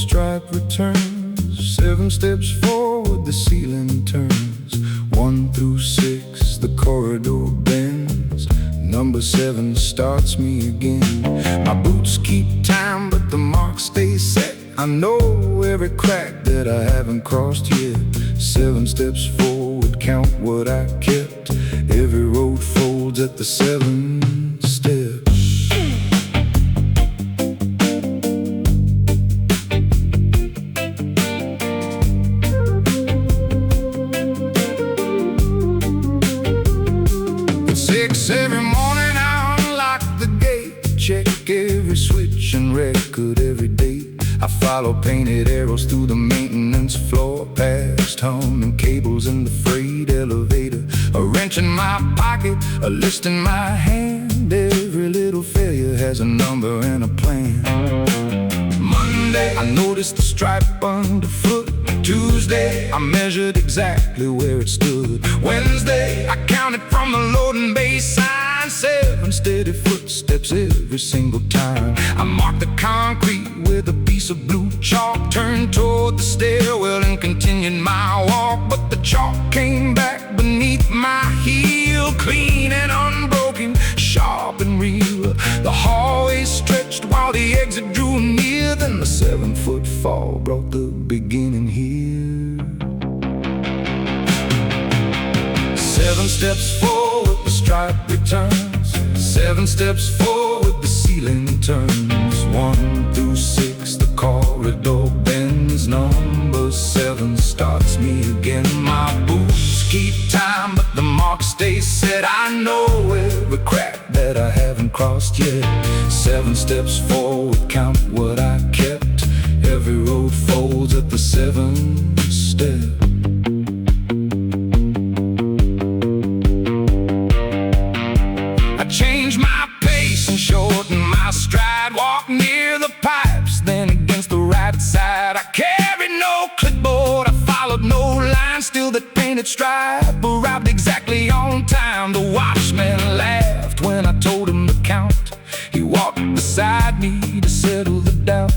stripe returns. 7 steps forward, the ceiling turns. 1 through 6, the corridor bends. Number 7 starts me again. My boots keep time, but the mark stays set. I know every crack that I haven't crossed yet. 7 steps forward, count what I kept. Every road folds at the 7 steps. At 6 every morning I unlock the gate. Check every switch and record every date. I follow painted arrows through the maintenance floor, past humming cables in the freight elevator. A wrench in my pocket, a list in my hand. Every little failure has a number and a plan. Monday, I noticed the stripe underfoot. Tuesday, I measured exactly where it stood. Wednesday, I counted from the loading bay sign. 7 steady footsteps every single time. I marked the concrete with a piece of blue chalk, turned toward the stairwell and continued my walk. But the chalk came back beneath my heel, clean and unbroken, sharp and real. The hallway stretched while the exit drew near. Then the 7-foot fall brought the beginning here. 7 steps forward, the stripe returns. 7 steps forward, the ceiling turns. 1 through 6, the corridor bends. Number 7 starts me again. My boots keep time, but the mark stays set. I know every crack that I haven't crossed yet. 7 steps forward, count what I kept. Every road folds at the 7 step. I change my pace and shorten my stride. Walk near the pipes, then against the right side. I carried no clipboard, I followed no line. Still that painted stripe arrived exactly on time. The watchman laughed when I told him to count. He walked beside me to settle the doubt.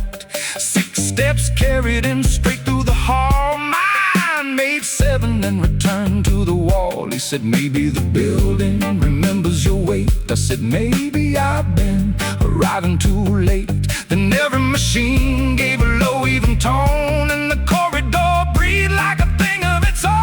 6 steps carried him straight through the hall. Mine made 7 and returned to the wall. He said, maybe the building remembers your weight. I said, maybe I've been arriving too late. Then every machine gave a low, even tone, and the corridor breathed like a thing of its own.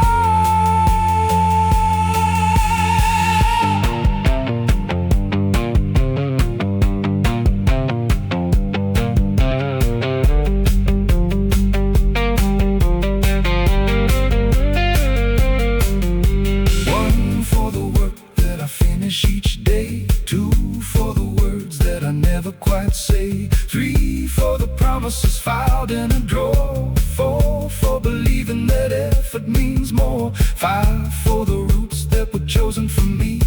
Each day, 2 for the words that I never quite say, 3 for the promises filed in a drawer, 4 for believing that effort means more, 5 for the roots that were chosen for me,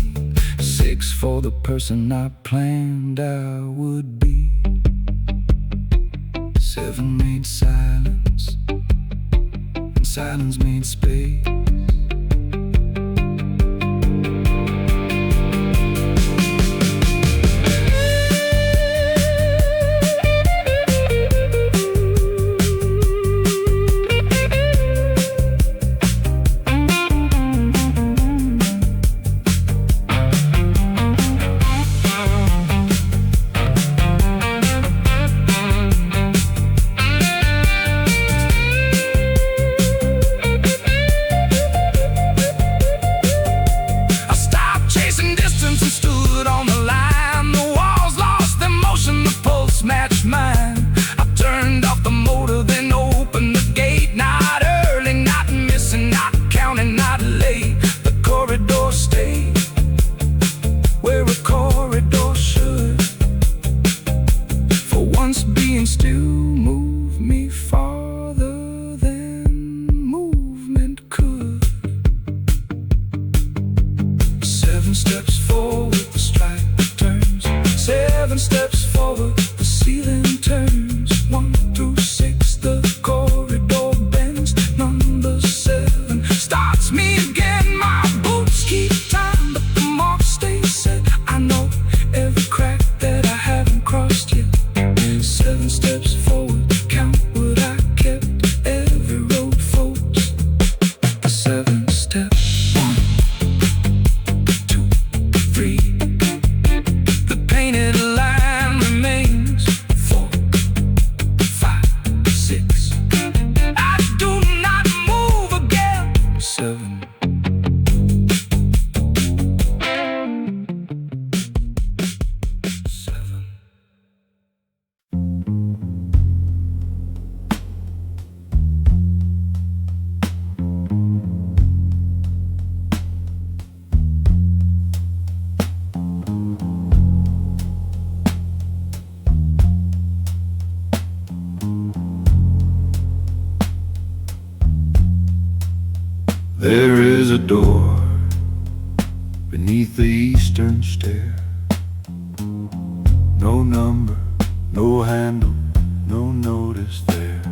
6 for the person I planned I would be. 7 made silence, and silence made space. There is a door beneath the eastern stair. No number, no handle, no notice there.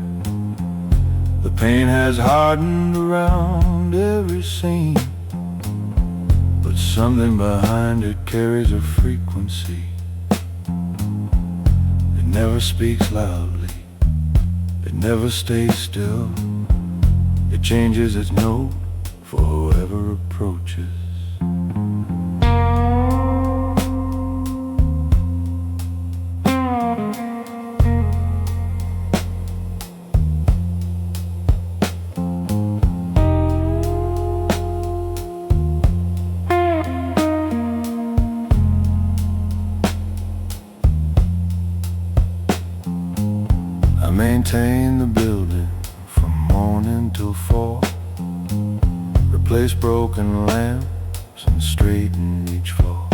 The paint has hardened around every seam, but something behind it carries a frequency. It never speaks loudly, it never stays still. It changes its note for whoever approaches. I maintain the building from morning till fall, replace broken lamps and straighten each flaw.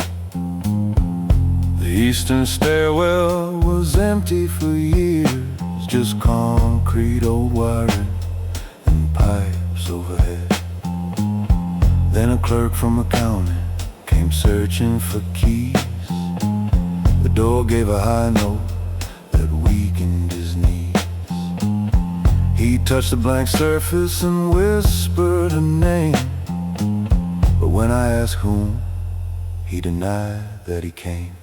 The eastern stairwell was empty for years, just concrete, old wiring and pipes overhead. Then a clerk from accounting came searching for keys. The door gave a high note that weakened his knees. He touched the blank surface and whispered a name, but when I asked whom, he denied that he came.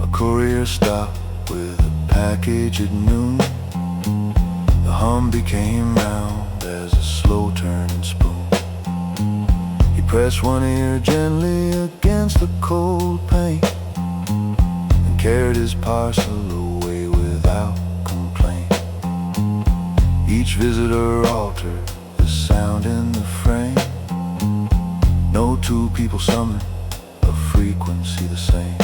A courier stopped with a package at noon. The hum became round as a slow turning spoon. He pressed one ear gently against the cold paint and carried his parcel away without complaint. Each visitor altered the sound in the frame. No two people summon a frequency the same.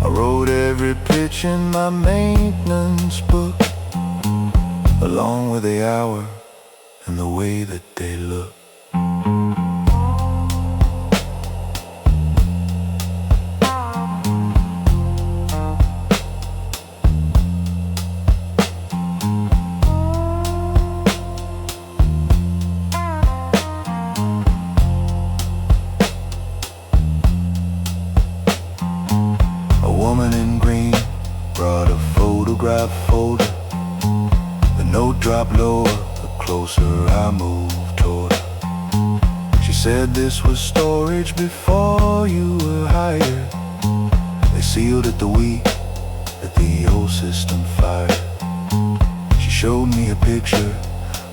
I wrote every pitch in my maintenance book, along with the hour and the way that they look. Folder. The note dropped lower, the closer I moved toward her. She said this was storage before you were hired. They sealed it the week that the old system fired. She showed me a picture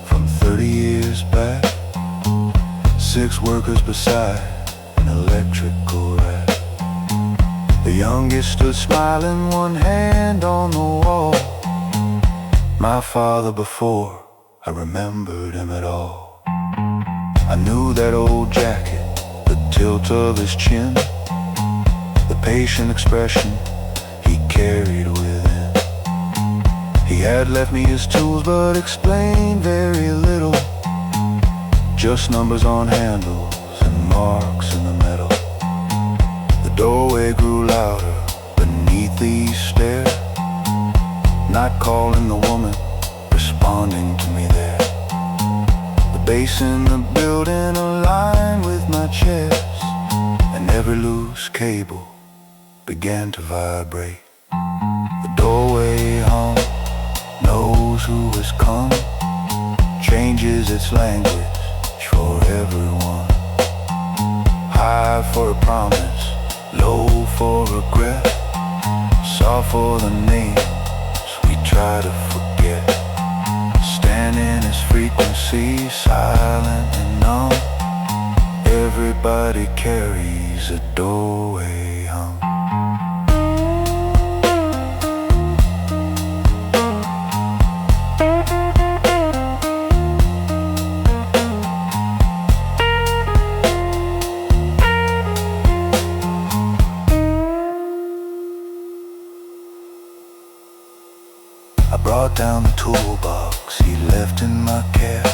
from 30 years back. 6 workers beside an electrical rack. The youngest stood smiling, one hand on the wall. My father before I remembered him at all. I knew that old jacket, the tilt of his chin, the patient expression he carried within. He had left me his tools but explained very little, just numbers on handles and marks in the metal. The doorway grew louder beneath these stairs, not calling the woman, responding to me there. The bass in the building aligned with my chest, and every loose cable began to vibrate. The doorway hum, knows who has come, changes its language for everyone. High for a promise, low for regret, soft for the names we try to forget. Standing is frequency, silent and numb. Everybody carries a doorway hum. I brought down the toolbox he left in my cab,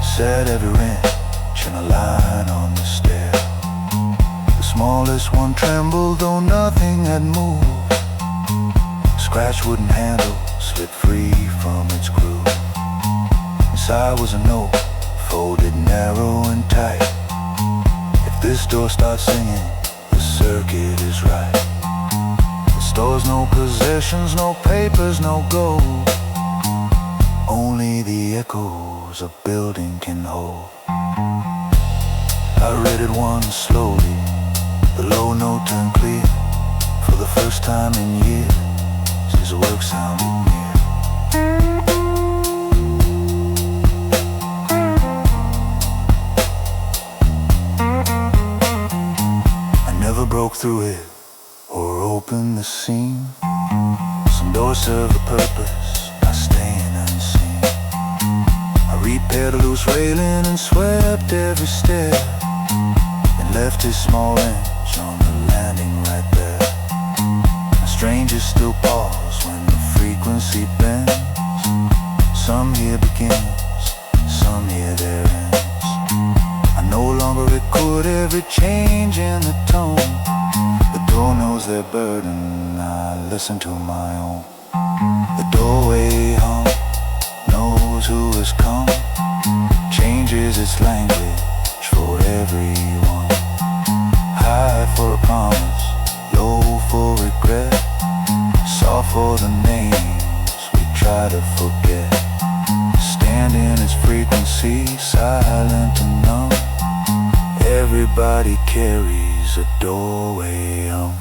set every wrench in a line on the stair. The smallest one trembled though nothing had moved. Scratch wooden handle slipped free from its groove. Inside was a note, folded narrow and tight. If this door starts singing, the circuit is right. It stores no possessions, no papers, no gold. Only the echoes a building can hold. I read it once slowly, the low note turned clear. For the first time in years, his work sounded near. I never broke through it or opened the seam. Some doors serve a purpose by staying unseen. I repaired a loose railing and swept every stair, and left his small wrench on the landing right there. Strangers still pause when the frequency bends. Some here begins, some here there ends. I no longer record every change in the tone. The door knows their burden, I listen to my own. The doorway hum, knows who has come, changes its language for everyone. High for a promise, low for regret, soft for the names we try to forget. Stand in its frequency, silent and numb. Everybody carries a doorway hum.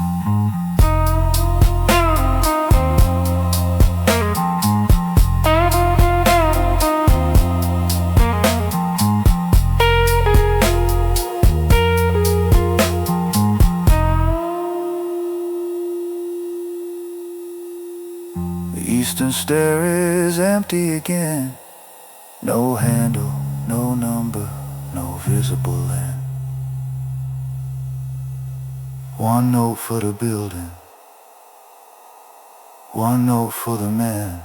The eastern stair is empty again. No handle, no number, no visible end. One note for the building, one note for the man.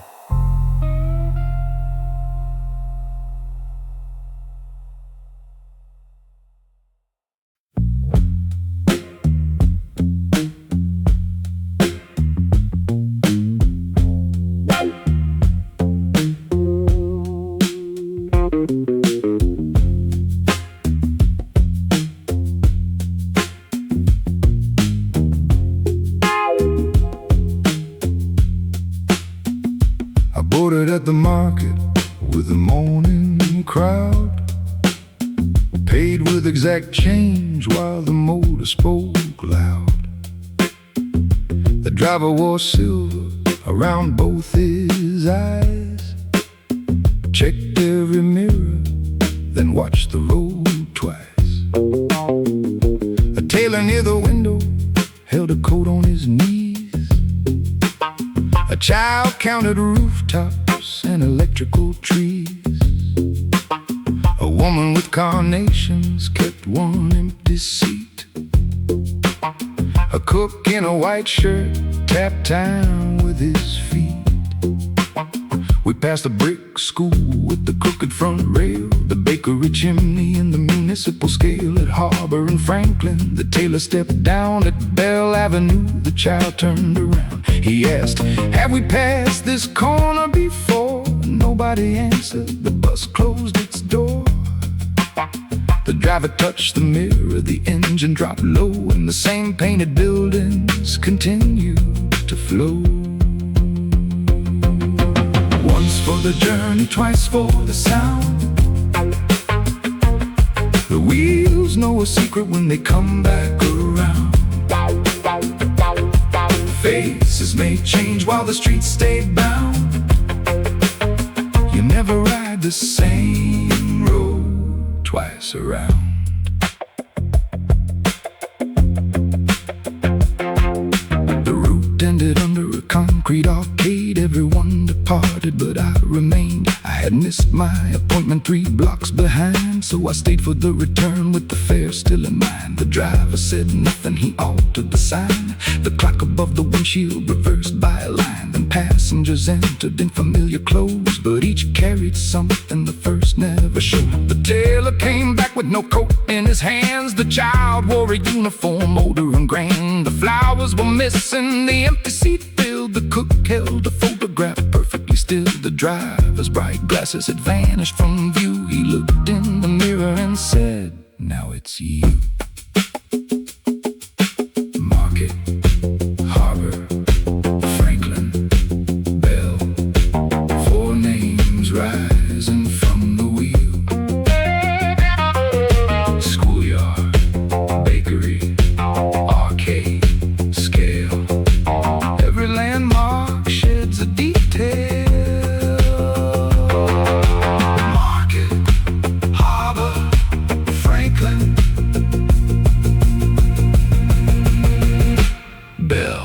Boarded at the market with the morning crowd, paid with exact change while the motor spoke loud. The driver wore silver around both his eyes, checked every mirror, then watched the road twice. A tailor near the window held a coat on his knees. A child counted rooftops and electrical trees. A woman with carnations kept one empty seat. A cook in a white shirt tapped time with his feet. We passed a brick school with the crooked front rail, the bakery chimney and the municipal scale. At Harbor and Franklin, the tailor stepped down. At Bell Avenue, the child turned around. He asked, have we passed this corner before? Nobody answered, the bus closed its door. The driver touched the mirror, the engine dropped low, and the same painted buildings continued to flow. Once for the journey, twice for the sound. The wheels know a secret when they come back around. Faces may change while the streets stay bound. You never ride the same road twice around. The route ended under a concrete arcade. Everyone departed, but I remained. I had missed my appointment 3 blocks behind, so I stayed for the return with the fare still in mind. The driver said nothing, he altered the sign. The clock above the windshield reversed by a line. Then passengers entered in familiar clothes, but each carried something the first never showed. The tailor came back with no coat in his hands. The child wore a uniform older and grand. The flowers were missing, the empty seat filled. The cook held a photograph perfectly still the driver's bright glasses had vanished from view. He looked in the mirror and said, "Now it's you." Market, Harbor, Franklin, Bell, four names rising from the wheel. Schoolyard, bakery, arcade, scale. Every landmark sheds a detail. Market, Harbor, Franklin, Bell.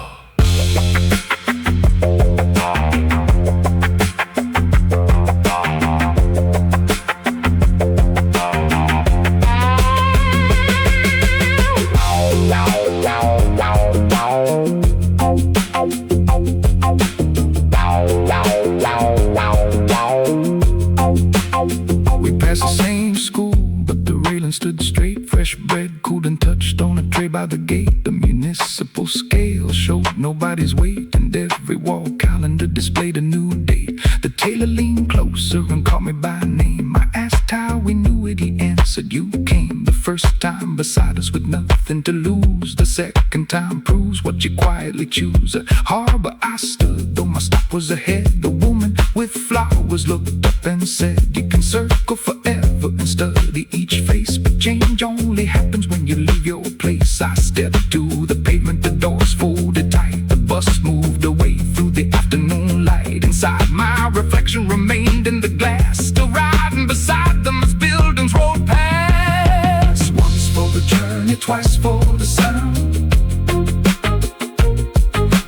We passed the same school, but the railing stood straight. Fresh bread cooled and touched on a tray by the gate. The municipal scale showed nobody's weight, and every wall calendar displayed a new date. The tailor leaned closer and called me by name. I asked how we knew it, he answered, "You came the first time beside us with nothing to lose. The second time proves what you quietly choose." At Harbor I stood, though my stop was ahead. The woman with flowers looked up and said, "You can circle forever and study each face, but change only happens when you leave your place." I stepped to the pavement, the doors folded tight. The bus moved away through the afternoon light. Inside, my reflection remained in the glass, still riding beside them as buildings rolled past. Once for the journey, twice for the sound.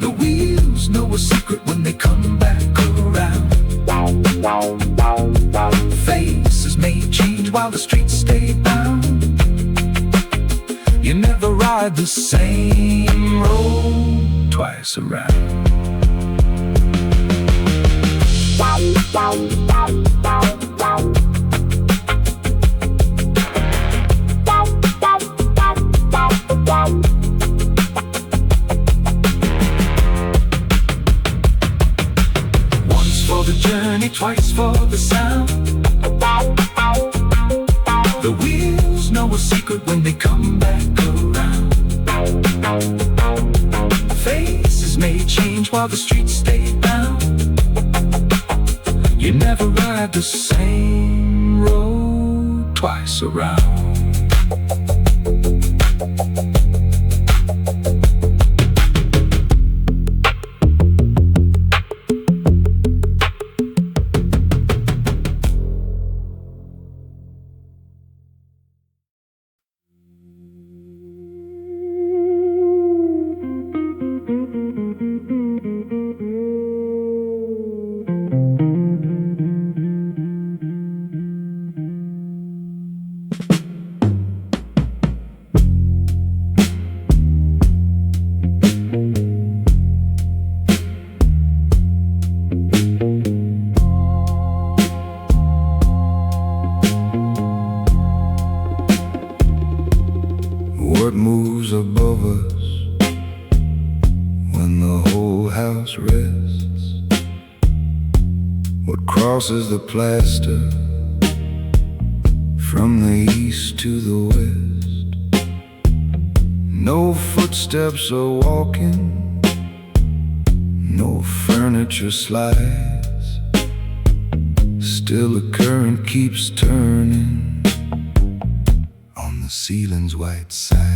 The wheels know a secret when they come back around. Faces may change while the streets stay bound. You never ride the same road twice around. Once for the journey, twice for the sound. The wheels know a secret when they come back around. Faces may change while the streets stay bound. You never ride the same road twice around. What moves above us when the whole house rests? What crosses the plaster from the east to the west? No footsteps are walking, no furniture slides. Still the current keeps turning on the ceiling's white side.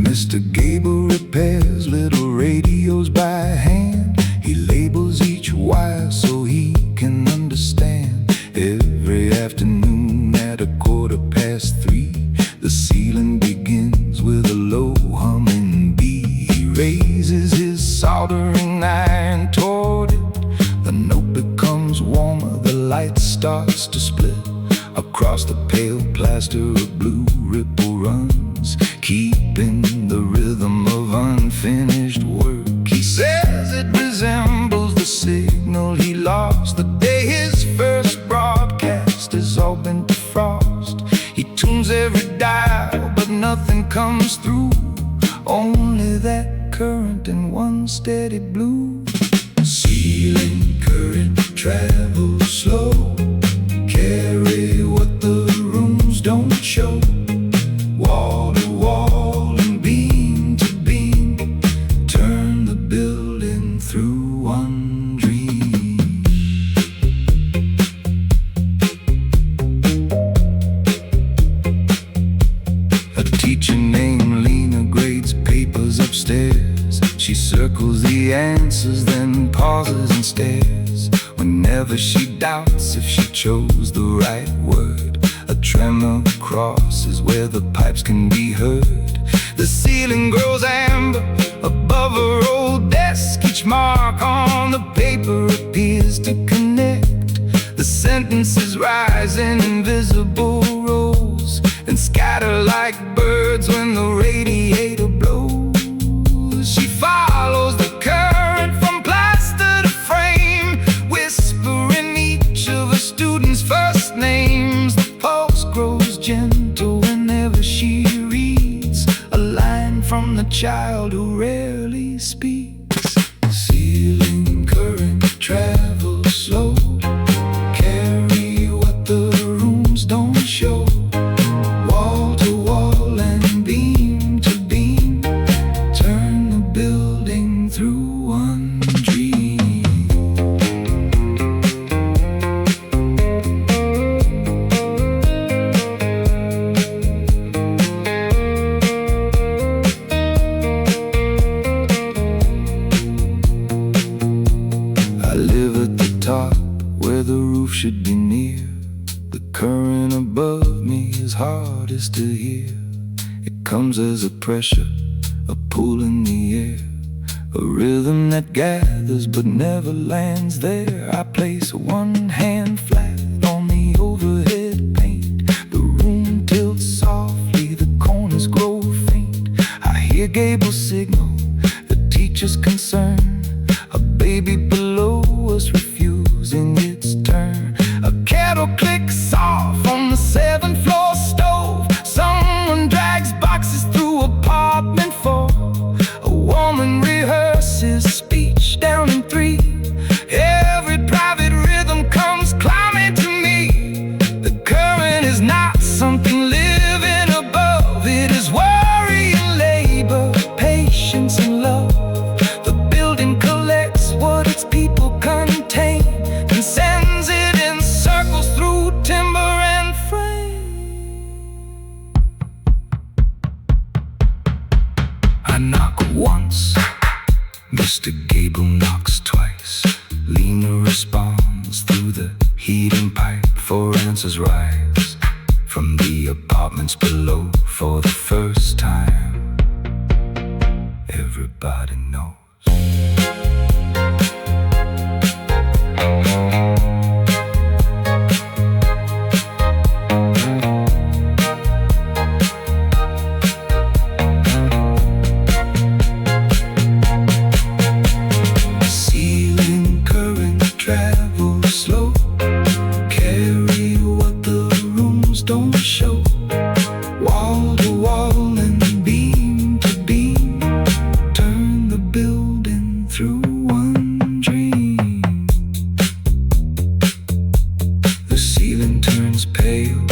Mr. Gable repairs little radios by hand. He labels each wire so he can understand. Every afternoon at 3:15, the ceiling begins with a low humming bee. He raises his soldering iron toward it. The note becomes warmer, the light starts to split. Across the pale plaster a blue ripple runs, keeping the rhythm of unfinished work. He says it resembles the signal he lost the day his first broadcast has all been defrost. He tunes every dial, but nothing comes through. only that current and one steady blue. Ceiling current travels slow, carry what the rooms don't show. Wall to wall and beam to beam, turn the building through one dream. A teacher named Lena grades papers upstairs. She circles the answers, then pauses and stares. Whenever she doubts if she chose the right word, a tremor crosses where the pipes can be heard. The ceiling grows amber above her old desk. Each mark on the paper appears to connect. The sentences rise in invisible rows and scatter like birds when the radiator blows. She follows the current from plaster to frame, whispering each of her students' first names. The pulse grows gentle whenever she reads a line from the child who rarely speaks. Ceiling current travels slow, carry what the rooms don't show. Wall to wall and beam to beam, turn the building through one dream. I live at the top where the roof should be near. The current above me is hardest to hear. It comes as a pressure, a pull in the air, a rhythm that gathers but never lands there. I place one hand flat on the overhead paint. The room tilts softly, the corners grow faint. I hear Gable signal, the teacher's concern. A baby below us refusing its turn. A kettle clicks off on the 7th floor stove. Someone drags boxes through apartment 4. A woman rehearses speech down in 3. Every private rhythm comes climbing to me. The current is not something living above. It is worry and labor, patience and love. The building collects what its people contain and sends it in circles through timber and frame. I knock once, Mr. Gable knocks twice. Lena responds through the heating pipe. 4 answers rise from the apartments below. For the first time, everybody knows. Ceiling current travels slow, carry what the rooms don't show. Wall to wall and beam to beam, turn the building through one dream. The ceiling turns pale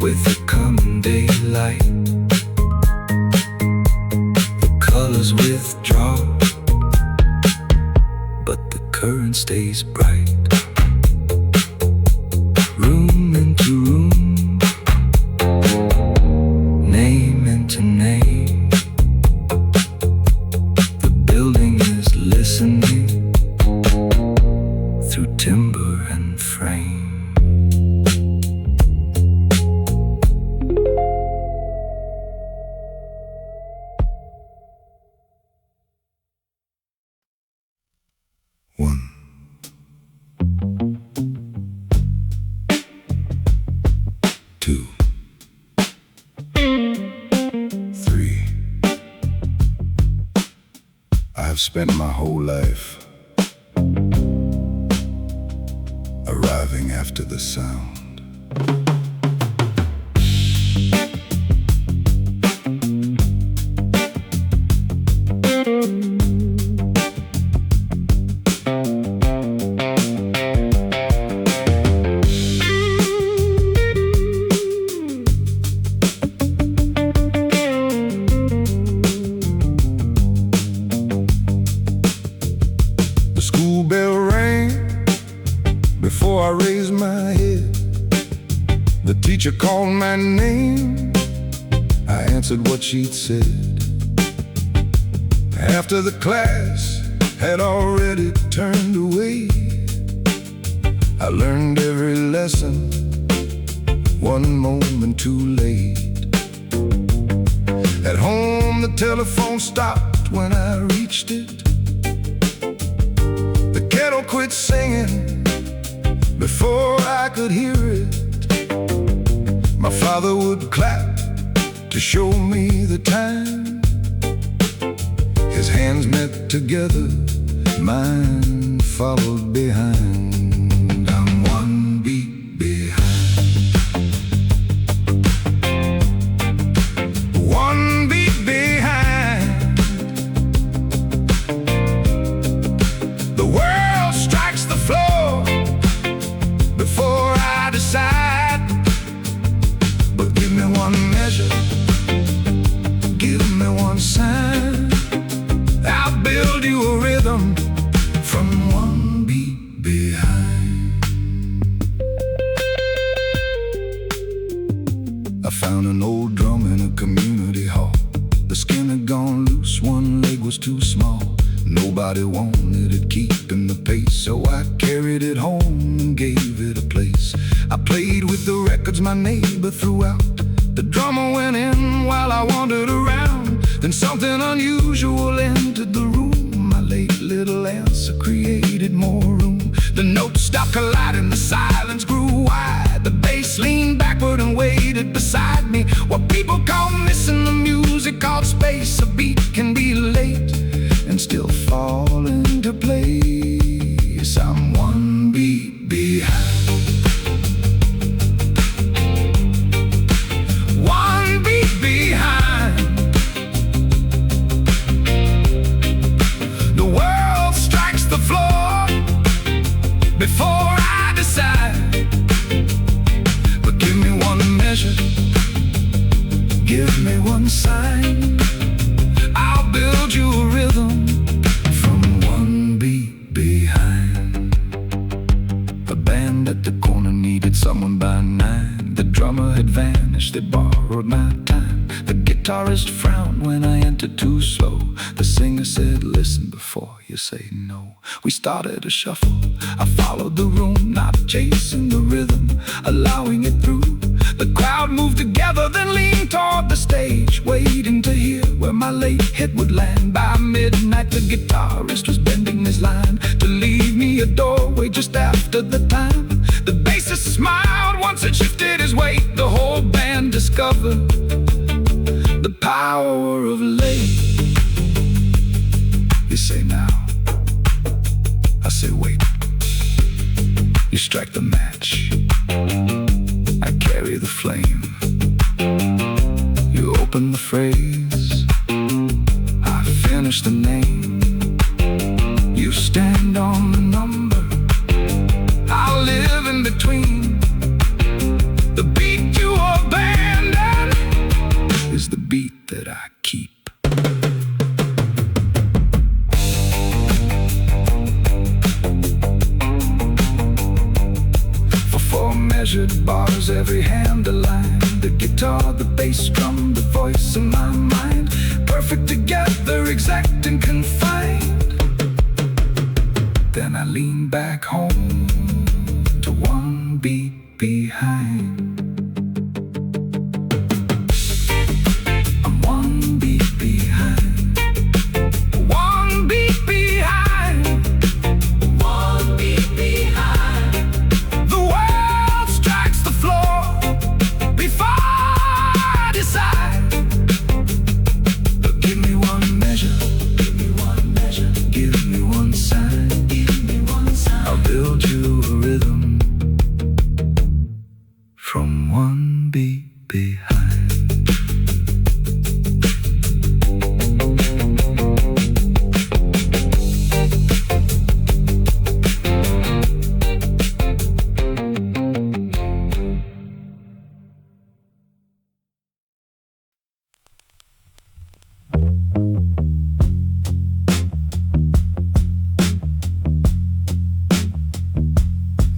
with the coming daylight. The colors withdraw, but the current stays bright. Room into room, name into name. The building is listening through timber and frame. One, 2, 3. I have spent my whole life arriving after the sound. teacher called my name. I answered what she'd said. After the class had already turned away, I learned every lesson one moment too late. At home the telephone stopped when I reached it. The kettle quit singing before I could hear it. My father would clap to show me the time. His hands met together, mine followed behind. I'm one beat behind. One beat behind. The world strikes the floor before I decide. But give me one measure, give me one sign. I'll build you a rhythm from one beat behind. I found an old drum in a community hall. The skin had gone loose, one leg was too small. Nobody wanted it, keeping the pace, so I carried it home and gave it a place. I played with the records my neighbor threw out. The drummer went in while I wandered around. Then something unusual entered the room. My late little answer created more room. The notes stopped colliding, the silence grew wide. The bass leaned backward and waited beside me. What people call missing the music called space. A beat can be late and still fall into place. I'm one beat behind. One beat behind. The world strikes the floor before I decide. But give me one measure, give me one sign. I'll build you a rhythm from one beat behind. The band at the corner needed someone by 9. The drummer had vanished, they borrowed my time. The guitarist frowned when I entered too slow. The singer said, listen before you say no. We started a shuffle, I followed the room, not chasing the rhythm, allowing it through. The crowd moved together, then leaned toward the stage, waiting to hear where my late hit would land. By midnight the guitarist was bending his line to leave me a doorway just after the time. The bassist smiled once it shifted his weight. The whole band discovered the power of late. You say now, I say wait. You strike the match, I carry the flame. You open the phrase, I finish the name. You stand on the number, I'll live in between. The beat you abandon is the beat that I keep. For 4 measured bars, every hand aligned. The guitar, the bass drum, the voice in my mind, perfect together, exact and confined. Then I lean back home to one beat behind. I'm one beat behind. One beat behind. One beat behind. The world strikes the floor before I decide. But give me one measure, give me one measure, give me one sign, give me one sign. I'll build you a rhythm from one beat behind.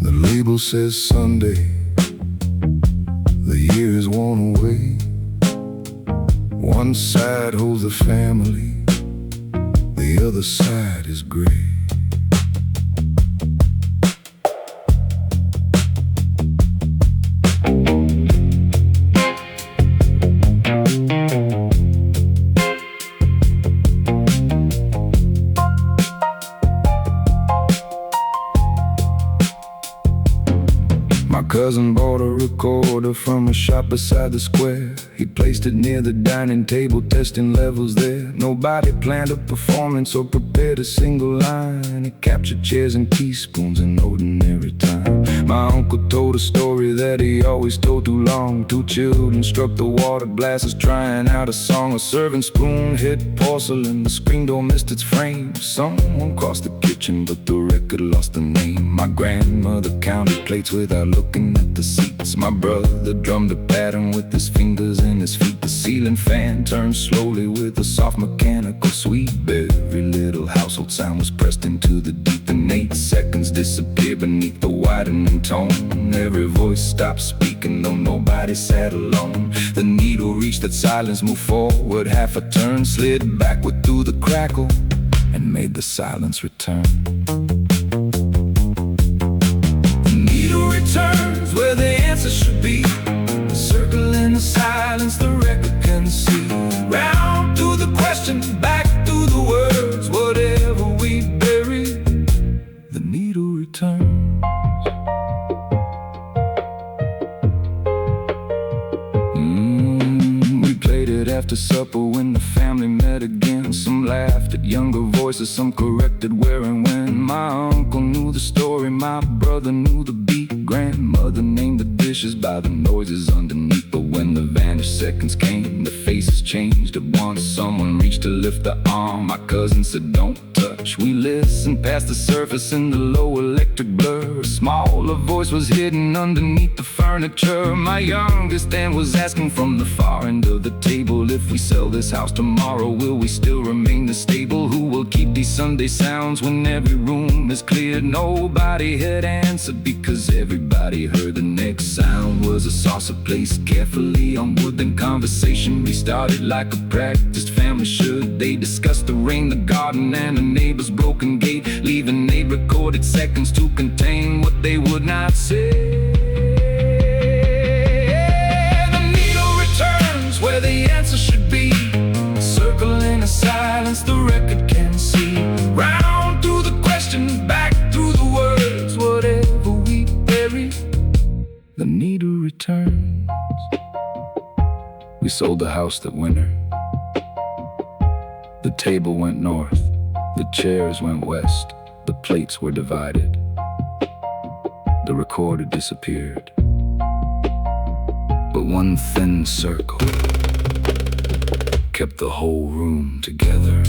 The label says Sunday, the One side holds the family, the other side is gray. My cousin bought a recorder from a shop beside the square. He placed it near the dining table, testing levels there. Nobody planned a performance or prepared a single line. It captured chairs and teaspoons in ordinary time. My uncle told a story that he always told too long. Two children struck the water glasses, trying out a song. A serving spoon hit porcelain, the screen door missed its frame. Someone crossed the kitchen, but the record lost the name. My grandmother counted plates without looking at the seats. My brother drummed a pattern with his fingers and his feet. The ceiling fan turned slowly with a soft mechanical sweep. Every little household sound was pressed into the deep, and 8 seconds disappeared beneath the widening tone. Every voice stopped speaking, though nobody sat alone. The needle reached that silence, moved forward half a turn, slid backward through the crackle, and made the silence return. Returns where the answer should be. A circle in the silence the record can see. Round through the question, back through the words. Whatever we bury, the needle returns. We played it after supper when the family met again. Some laughed at younger voices, some corrected where and when. My uncle knew the story, my brother knew the beat. Grandmother named the dishes by the noises underneath. But when the vanished seconds came, the faces changed at once. Someone reached to lift the arm, my cousin said don't touch. We listened past the surface in the low electric blur. A smaller voice was hidden underneath the furniture. My youngest aunt was asking from the far end of the table, if we sell this house tomorrow, will we still remain this stable? Who will keep these Sunday sounds when every room is cleared? Nobody had answered, because everybody heard the next sound was a saucer placed carefully on wood. Then conversation restarted like a practiced family should. They discussed the rain, the garden, and the neighbor's broken gate, leaving 8 recorded seconds to contain what they would not say. The needle returns where the answer should be. A circle in the silence the record can see. Round through the question, back through the words. Whatever we bury, the needle returns. We sold the house that winter. The table went north, the chairs went west, the plates were divided. The recorder disappeared, but one thin circle kept the whole room together.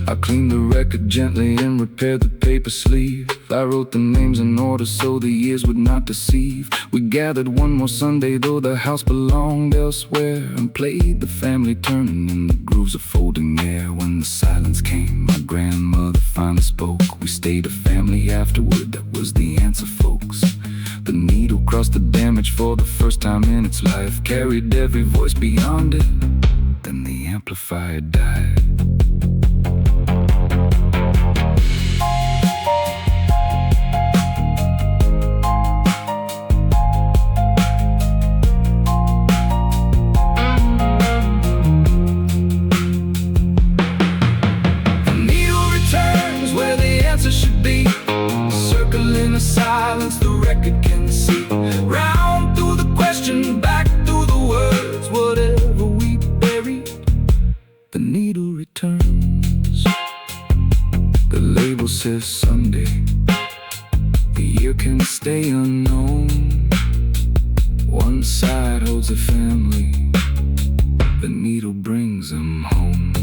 I cleaned the record gently and repaired the paper sleeve. I wrote the names in order so the years would not deceive. We gathered one more Sunday, though the house belonged elsewhere, and played the family turning in the grooves of folding air. When the silence came, my grandmother finally spoke. We stayed a family afterward, that was the answer, folks. The needle crossed the damage for the first time in its life, carried every voice beyond it, then the amplifier died. Should be a circle in the silence the record can see. Round through the question, back through the words. Whatever we bury, the needle returns. The label says Sunday, the year can stay unknown. One side holds a family, the needle brings them home.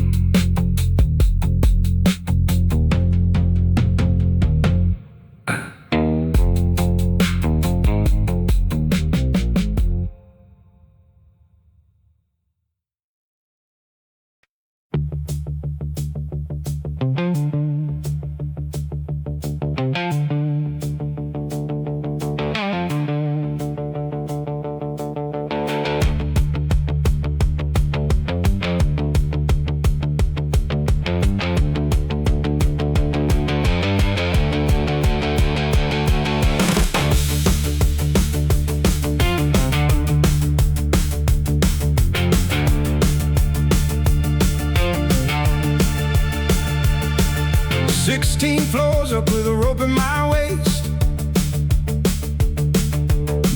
17 floors up with a rope in my waist.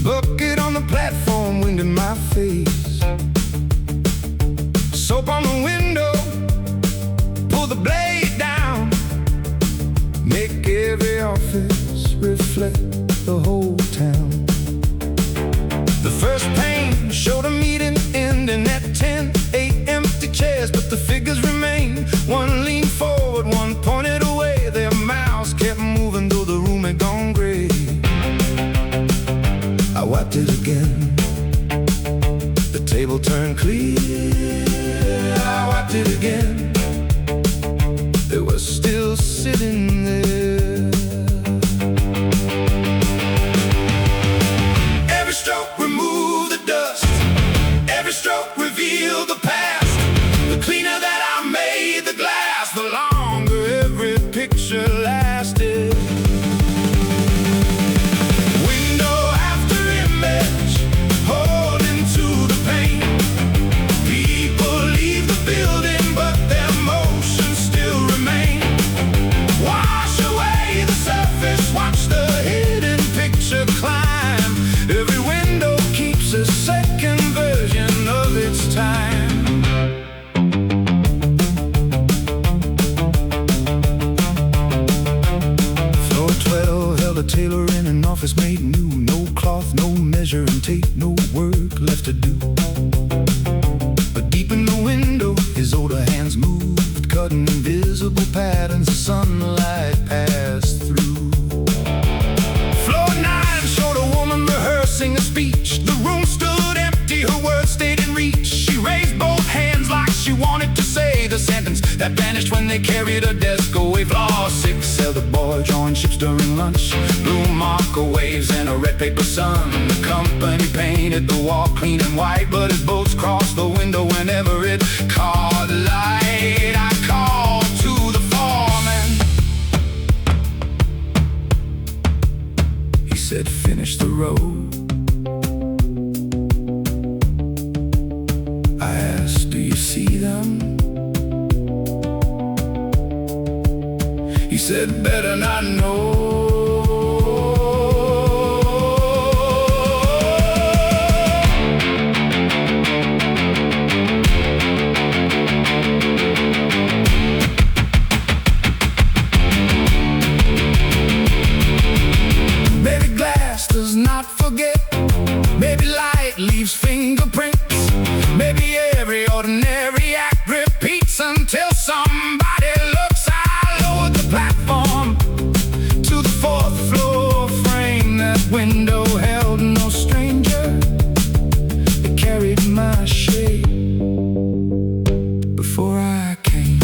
Bucket on the platform, wind in my face. Soap on the window, pull the blade down. Make every office reflect the whole town. The first pane showed a meeting ending at 10. 8 empty chairs, but the figures remain. One leaned forward, one pointed away. Their mouths kept moving though the room had gone gray. I wiped it again. The table turned clear. I wiped it again. They were still sitting there. Every stroke removed the dust. Every stroke revealed the past. The cleaner that I made the glass, the longer every picture lasted. Window after image, holding to the paint. People leave the building, but their motions still remain. Wash away the surface, watch the hidden picture climb. Every window keeps a second version of its time. Floor 12 held a tailor in an office made new. No cloth, no measure and tape, no work left to do. But deep in the window, his older hands moved, cutting invisible patterns as sunlight passed through. Floor 9 showed a woman rehearsing a speech. The room stood empty, her words stayed in reach. She raised both hands like she wanted to say the sentence that vanished when they carried her desk away. Floor 6 held a boy drawing ships during lunch. Blue marker waves and a red paper sun. The company painted the wall clean and white, but his boats crossed the window whenever it caught light. I called to the foreman. He said, finish the road. I asked, do you see them? He said, better not know. Maybe glass does not forget. Maybe light leaves fingerprints. Maybe every ordinary act repeats until somebody looks. I lowered the platform to the 4th floor frame. That window held no stranger. It carried my shape before I came.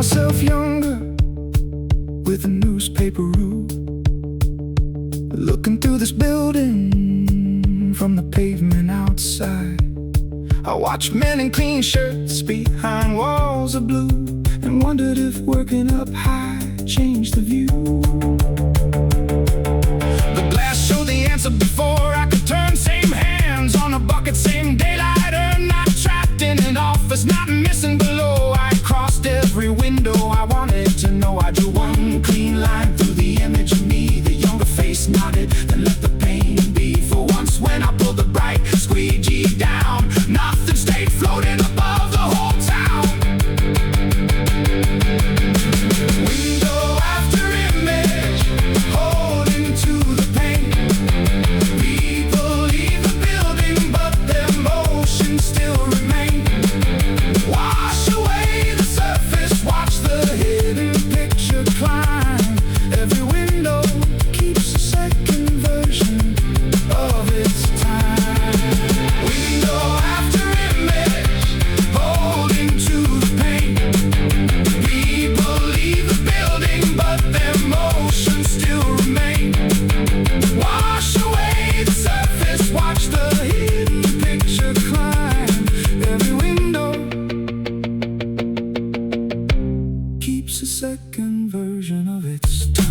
Myself younger with a newspaper roof, looking through this building from the pavement outside. I watched men in clean shirts behind walls of blue and wondered if working up high changed the view. The glass showed the answer before I could turn. Same hands on a bucket, same daylight earned. Not trapped in an office, not missing below. I crossed every window I wanted to know. I drew one clean line through the image of me. The younger face nodded, then let the pain be. For once when I pulled the bright squeegee down, nothing stayed floating above the whole town. Window after image, holding to the paint. People leave the building, but their motion this time.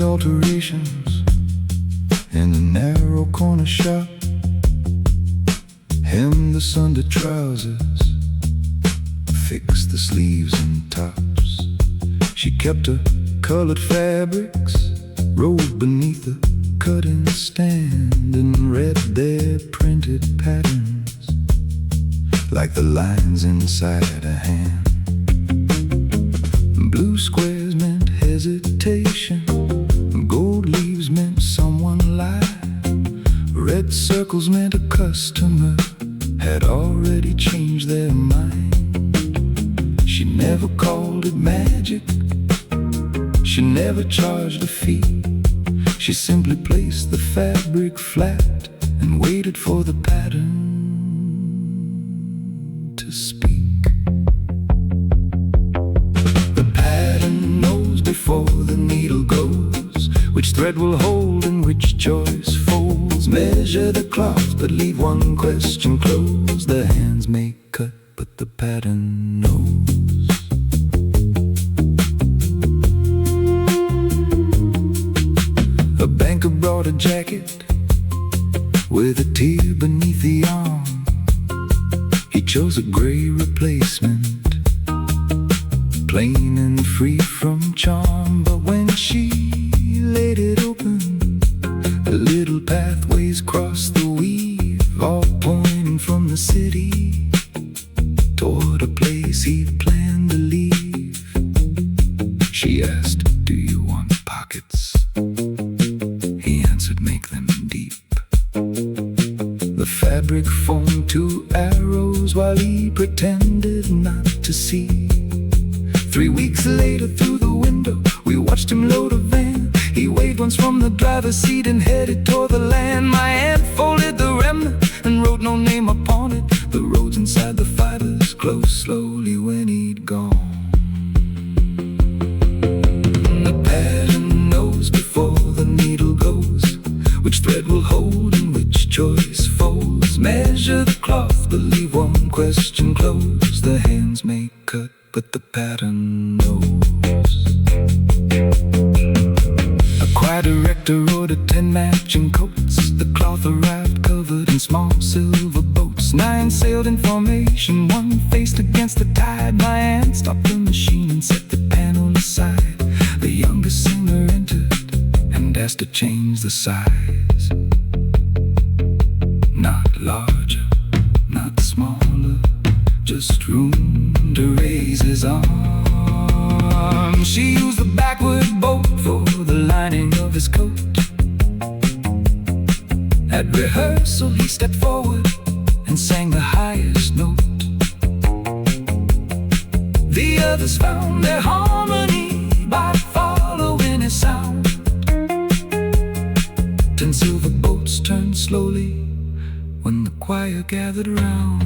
Alterations in the narrow corner shop, hemmed the Sunday trousers, fixed the sleeves and tops. She kept her colored fabrics rolled beneath the cutting stand and read their printed patterns like the lines inside a hand. Blue squares meant hesitation, gold leaves meant someone lied, red circles meant a customer had already changed their mind. She never called it magic, she never charged a fee. She simply placed the fabric flat and waited for the pattern to speak. The pattern knows before the needle goes which thread will hold and which choice folds. Measure the cloth but leave one question closed. The hands may cut but the pattern knows. A banker brought a jacket with a tear beneath the arm. He chose a gray replacement, plain and free from charm. But when she laid it open, the little pathways crossed the weave, all pointing from the city toward a place he'd planned to leave. She asked, "Do you want pockets?" He answered, "Make them deep." The fabric formed two arrows while he pretended not to see. 3 weeks later, through the window, we watched him load a van. He waved once from the driver's seat and headed toward the land. My aunt folded the remnant and wrote no name upon it. The roads inside the fibers closed slowly when he'd gone. The pattern knows before the needle goes which thread will hold and which choice folds. Measure the cloth but leave one question closed. The hands may cut but the pattern knows. A choir director ordered 10 matching coats. The cloth arrived covered in small silver boats. 9 sailed in formation, 1 faced against the tide. My aunt stopped the machine and set the panel aside. The youngest singer entered and asked to change the size. Not larger, not smaller, just room to raise his arm. She used the backward bolt for the lining of his coat. At rehearsal he stepped forward and sang the highest note. The others found their harmony by following his sound. 10 silver boats turned slowly when the choir gathered round.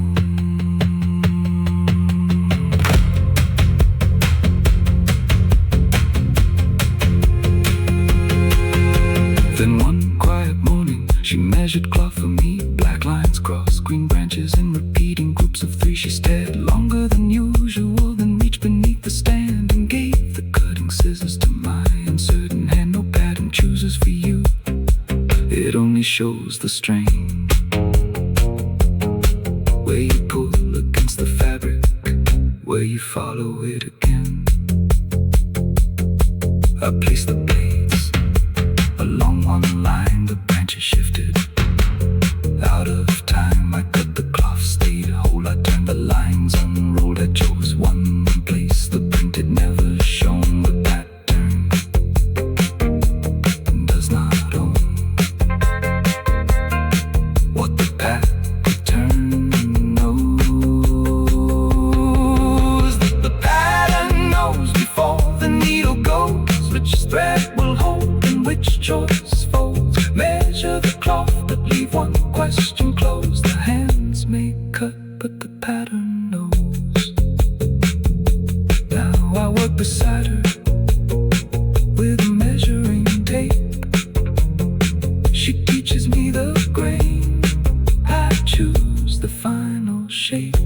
Then one quiet morning, she measured cloth for me. Black lines crossed green branches in repeating groups of 3. She stared longer than usual, then reached beneath the stand and gave the cutting scissors to my uncertain hand. No pattern chooses for you, it only shows the strain. Where you pull against the fabric, where you follow it again. I placed the blades along one line, the branches shifted. Out of time, I cut the cloth, stayed whole. I turned the lines, unrolled. I chose one place, the printed never shown the pattern. will hold and which choice folds. Measure the cloth but leave one question closed. The hands may cut but the pattern knows. Now I work beside her with a measuring tape. She teaches me the grain, I choose the final shape.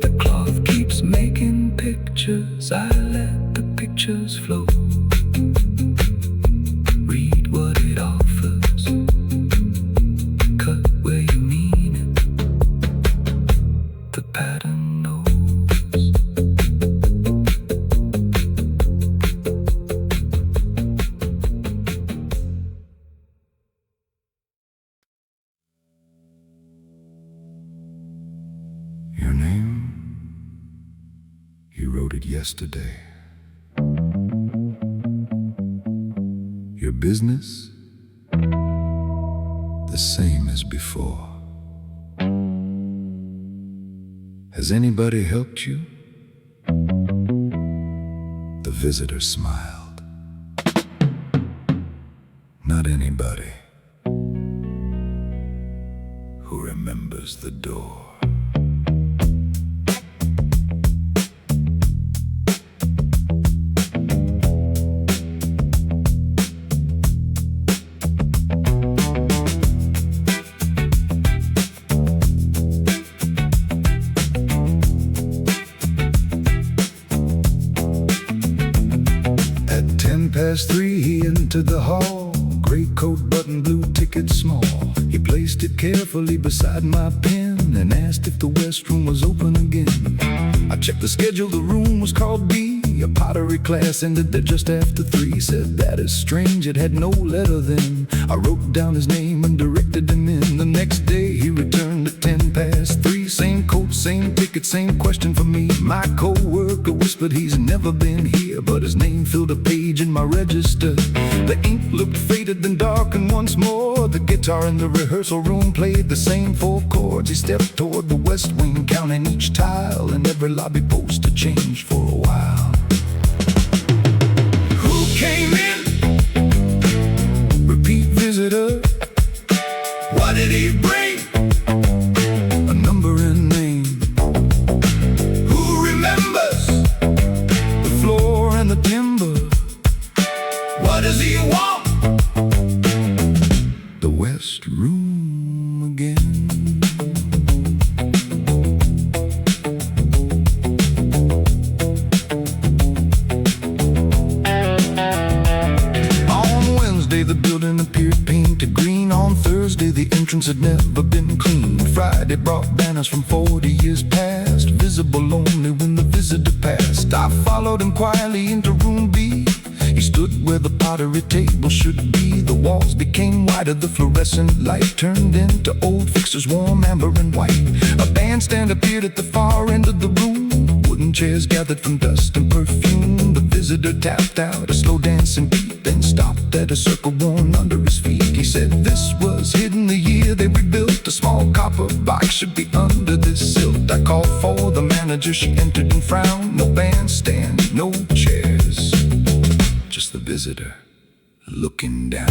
The cloth keeps making pictures, I let the pictures flow. Read what it offers, cut where you mean it. The pattern knows. Your name, you wrote it yesterday. Your business, the same as before. Has anybody helped you? The visitor smiled. Not anybody who remembers the door. Past 3, he entered the hall. Gray coat, button, blue ticket, small. He placed it carefully beside my pen and asked if the West Room was open again. I checked the schedule, the room was called B. A pottery class ended there just after 3. Said, that is strange, it had no letter then. I wrote down his name and directed him in. The next day he returned at 10 past 3. Same coat, same ticket, same question for me. My co-worker whispered he's never been here, but his name filled a page in my register. The ink looked faded then darkened once more. The guitar in the rehearsal room played the same 4 chords. He stepped toward the west wing, counting each tile, and every lobby poster changed for a while. Who came in? Repeat visitor. What did he bring? A number and name. Who remembers the floor and the timber? What does he want? The West Room again. The building appeared painted green. On Thursday the entrance had never been cleaned. Friday brought banners from 40 years past, visible only when the visitor passed. I followed him quietly into room B. He stood where the pottery table should be. The walls became whiter, the fluorescent light turned into old fixtures, warm amber and white. A bandstand appeared at the far end of the room. Wooden chairs gathered from dust and perfume. The visitor tapped out a slow dancing beat, then stopped at a circle worn under his feet. He said this was hidden the year they rebuilt. A small copper box should be under this silt. I called for the manager, she entered and frowned. No bandstand, no chairs, just the visitor looking down.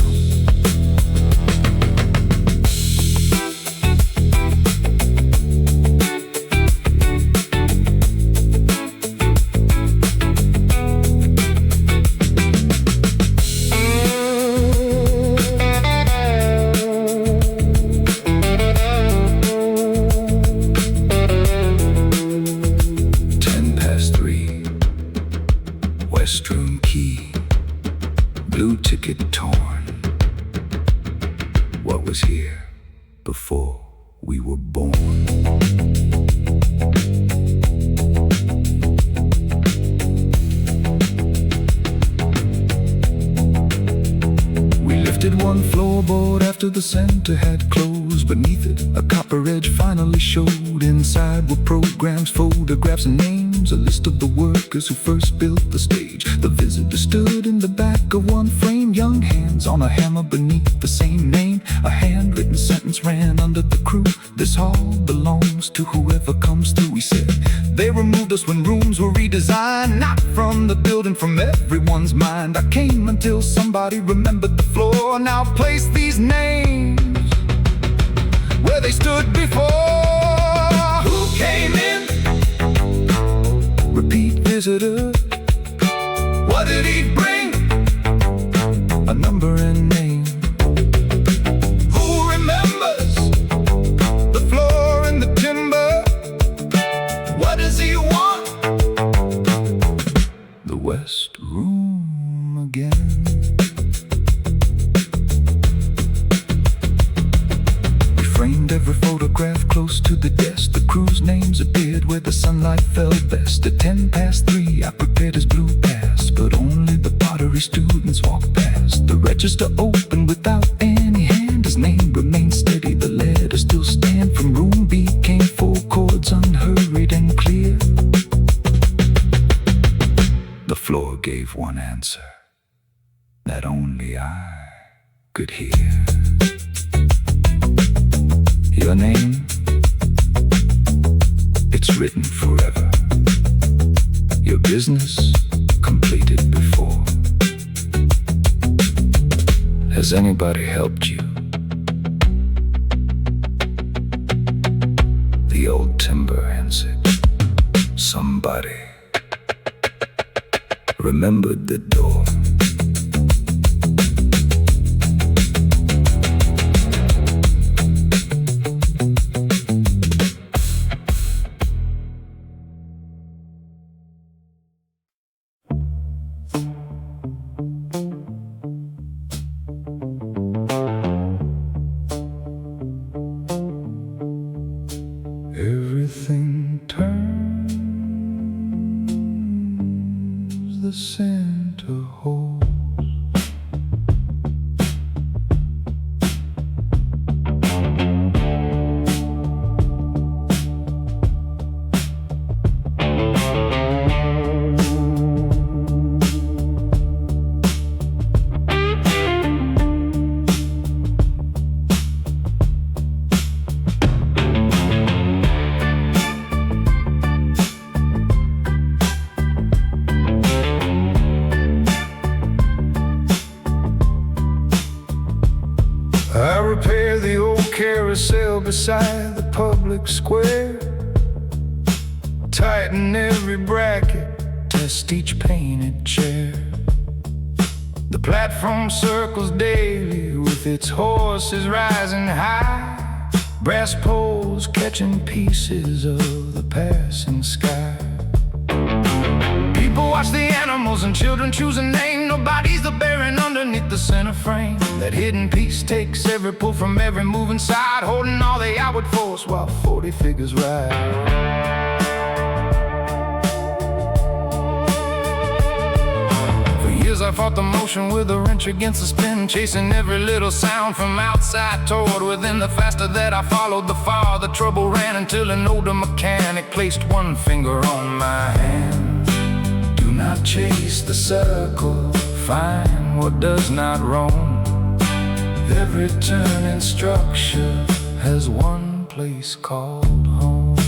West Room key, blue ticket torn. What was here before we were born? We lifted one floorboard after the center had closed. Beneath it, a copper edge finally showed. Inside were programs, photographs, and names. A list of the workers who first built the stage. The visitor stood in the back of one frame. Young hands on a hammer beneath the same name. A handwritten sentence ran under the crew. This hall belongs to whoever comes through, he said. They removed us when rooms were redesigned. Not from the building, from everyone's one's mind. I came until somebody remembered the floor. Now place these names where they stood before. Who came in? Repeat visitor. What did he bring? A number and name. Who remembers the floor and the timber? What does he want? The West Room again. We framed every photograph close to the desk. The crew's names appeared where the sunlight fell best. At 3:10, I prepared his blue pass, but only the pottery students walked past. The register opened without any hand. His name remained steady, the letters still stand. From room B came 4 chords, unhurried and clear. The floor gave one answer that only I could hear. Your name, it's written forever. Your business, completed before. Has anybody helped you? The old timber answered. Somebody remembered the door. Everything turns, the center holds. I repair the old carousel beside the public square. Tighten every bracket, test each painted chair. The platform circles daily with its horses rising high. Brass poles catching pieces of the passing sky. People watch the animals and children choose a name. Nobody's the bearing underneath the center frame. That hidden piece takes every pull from every moving side, holding all the outward force while 40 figures ride. I fought the motion with a wrench against the spin, chasing every little sound from outside toward within. The faster that I followed, the farther the trouble ran, until an older mechanic placed one finger on my hand. Do not chase the circle, find what does not roam. Every turning structure has one place called home.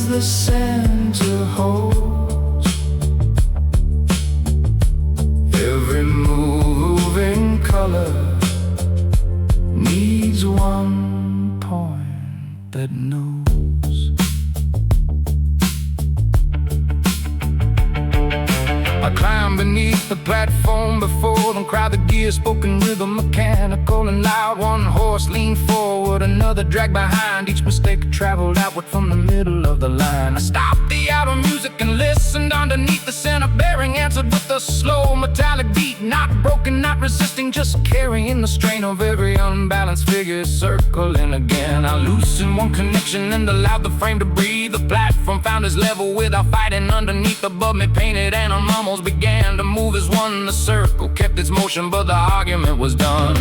The center holds. Every moving color needs one point that knows. I climb beneath the platform before them, crowd the gears, spoken rhythm, mechanical and loud. One horse leaned forward, another dragged behind. Each mistake traveled outward from the middle of the line. I stopped the outer music and listened. Underneath the center bearing answered with a slow metallic beat. Not broken, not resisting, just carrying the strain of every unbalanced figure circling again. I loosened one connection and allowed the frame to breathe. The platform found its level without fighting. Underneath above me painted animals began to move as one. The circle kept its motion, but the argument was done.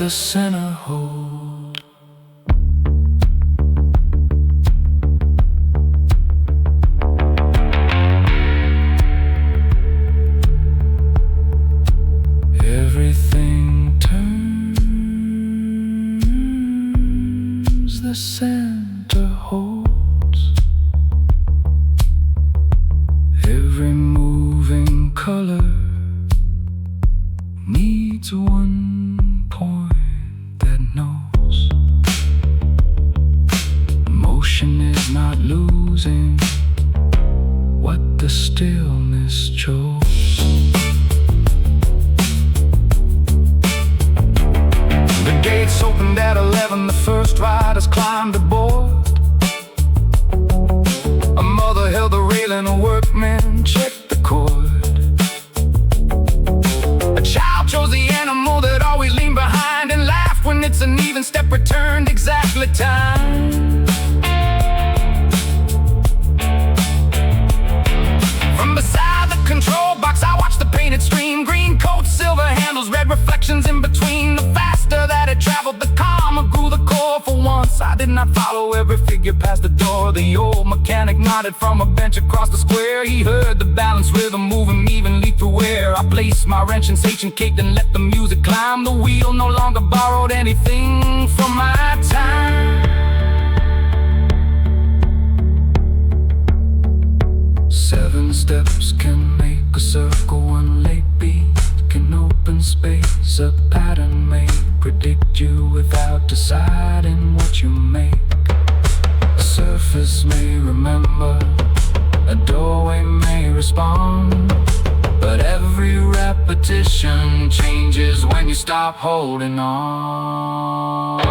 the center hold. Everything turns, the center holds. Every moving color needs one point that knows. Motion is not losing what the stillness chose. The gates opened at 11, the first riders climbed aboard. A mother held the railing, a workman checked the cord. A child chose the animal that always leaned behind and laughed when its uneven step returned exactly time. From beside the control box I watched the painted stream. Green coats, silver handles, red reflections in between. The faster that it traveled, the calmer grew the core. For once I did not follow every figure past the door. The old mechanic nodded from a bench across the square. He heard the balance rhythm moving evenly through air. I placed my wrench and station caked and let the music climb. The wheel no longer borrowed anything from my time. 7 steps can make a circle, one late beat can open space. A pattern may predict you without deciding what you make. A surface may remember, a doorway may respond, but every repetition changes when you stop holding on.